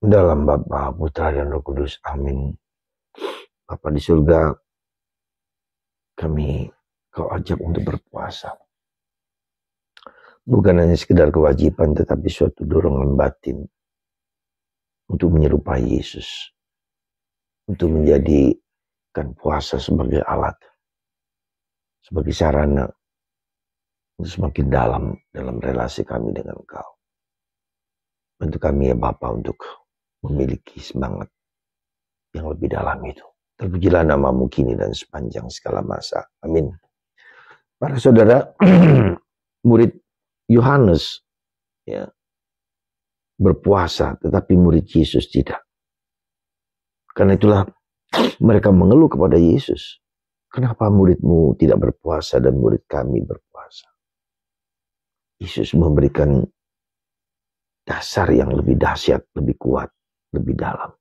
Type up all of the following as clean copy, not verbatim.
Dalam Bapa, Putra, dan Roh Kudus. Amin. Bapa di surga, kami Kau ajak untuk berpuasa. Bukan hanya sekedar kewajiban, tetapi suatu dorongan batin untuk menyerupai Yesus. Untuk menjadikan puasa sebagai alat, sebagai sarana untuk semakin dalam relasi kami dengan Kau. Bantu kami ya Bapa untuk memiliki semangat yang lebih dalam itu. Terpujilah nama-Mu kini dan sepanjang segala masa. Amin. Para saudara, murid Yohanes ya, berpuasa, tetapi murid Yesus tidak. Karena itulah mereka mengeluh kepada Yesus. Kenapa murid-Mu tidak berpuasa dan murid kami berpuasa? Yesus memberikan dasar yang lebih dahsyat, lebih kuat, lebih dalam.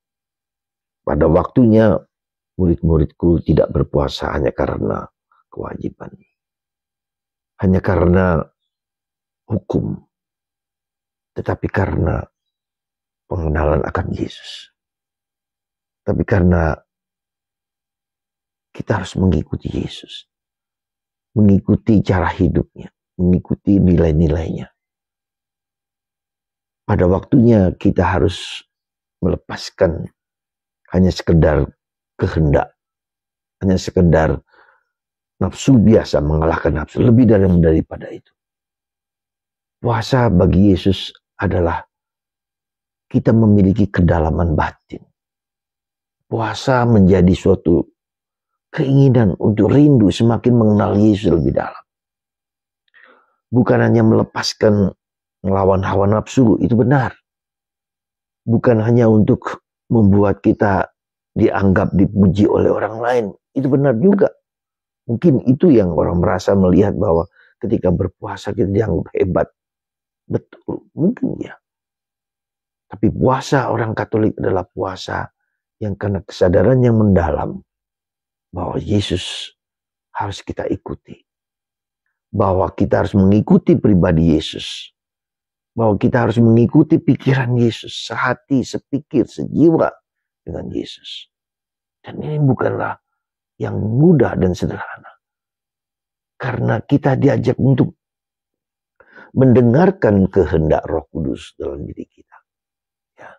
Pada waktunya murid-muridku tidak berpuasa hanya karena kewajiban. Hanya karena hukum. Tetapi karena pengenalan akan Yesus. Tapi karena kita harus mengikuti Yesus. Mengikuti cara hidupnya. Mengikuti nilai-nilainya. Pada waktunya kita harus melepaskan hanya sekedar kehendak. Hanya sekedar nafsu biasa mengalahkan nafsu. Lebih daripada itu. Puasa bagi Yesus adalah kita memiliki kedalaman batin. Puasa menjadi suatu keinginan untuk rindu semakin mengenal Yesus lebih dalam. Bukan hanya melepaskan melawan hawa nafsu, itu benar. Bukan hanya untuk membuat kita dianggap dipuji oleh orang lain, itu benar juga. Mungkin itu yang orang merasa melihat bahwa ketika berpuasa kita dianggap hebat. Betul, mungkin ya. Tapi puasa orang Katolik adalah puasa yang karena kesadaran yang mendalam bahwa Yesus harus kita ikuti. Bahwa kita harus mengikuti pribadi Yesus. Bahwa kita harus mengikuti pikiran Yesus. Sehati, sepikir, sejiwa dengan Yesus. Dan ini bukanlah yang mudah dan sederhana. Karena kita diajak untuk mendengarkan kehendak Roh Kudus dalam diri kita. Ya.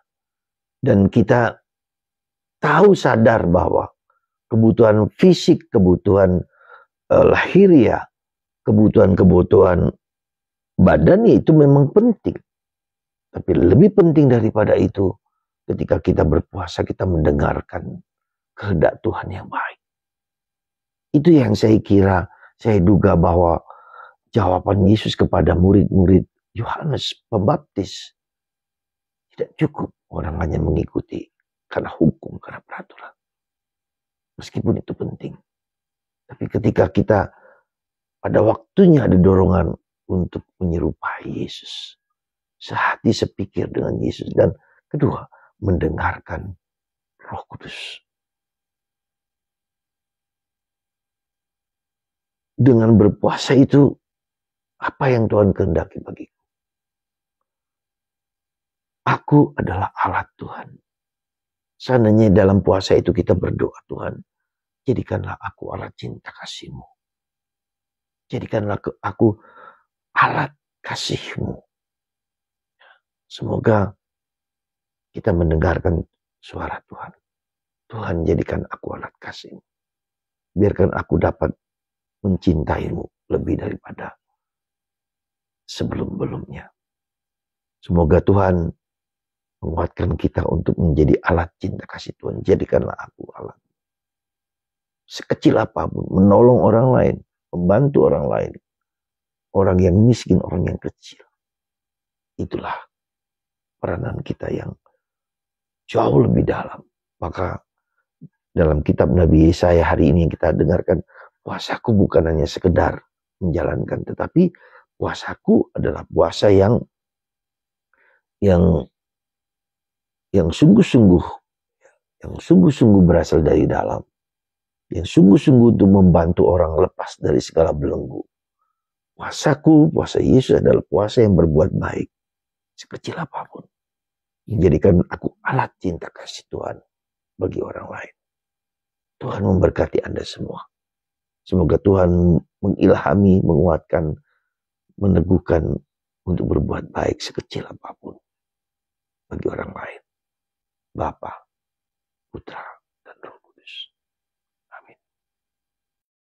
Dan kita tahu sadar bahwa kebutuhan fisik, kebutuhan lahiriah, kebutuhan badannya itu memang penting. Tapi lebih penting daripada itu, ketika kita berpuasa, kita mendengarkan kehendak Tuhan yang baik. Itu yang saya duga bahwa jawaban Yesus kepada murid-murid Yohanes Pembaptis tidak cukup orang hanya mengikuti karena hukum, karena peraturan. Meskipun itu penting. Tapi ketika kita pada waktunya ada dorongan untuk menyerupai Yesus. Sehati sepikir dengan Yesus. Dan kedua, mendengarkan Roh Kudus. Dengan berpuasa itu, apa yang Tuhan kehendaki bagiku? Aku adalah alat Tuhan. Seandainya dalam puasa itu kita berdoa, Tuhan, jadikanlah aku alat cinta kasih-Mu. Jadikanlah aku alat kasih-Mu. Semoga kita mendengarkan suara Tuhan. Tuhan, jadikan aku alat kasih-Mu. Biarkan aku dapat mencintai-Mu lebih daripada sebelum-belumnya. Semoga Tuhan menguatkan kita untuk menjadi alat cinta kasih Tuhan. Jadikanlah aku alat. Sekecil apapun, menolong orang lain, membantu orang lain. Orang yang miskin, orang yang kecil. Itulah peranan kita yang jauh lebih dalam. Maka dalam kitab Nabi Yesaya hari ini yang kita dengarkan, puasaku bukan hanya sekedar menjalankan, tetapi puasaku adalah puasa yang sungguh-sungguh berasal dari dalam, yang sungguh-sungguh untuk membantu orang lepas dari segala belenggu. Puasaku, puasa Yesus adalah puasa yang berbuat baik, sekecil apapun. menjadikan aku alat cinta kasih Tuhan bagi orang lain. Tuhan memberkati Anda semua. Semoga Tuhan mengilhami, menguatkan, meneguhkan untuk berbuat baik sekecil apapun bagi orang lain. Bapa, Putra,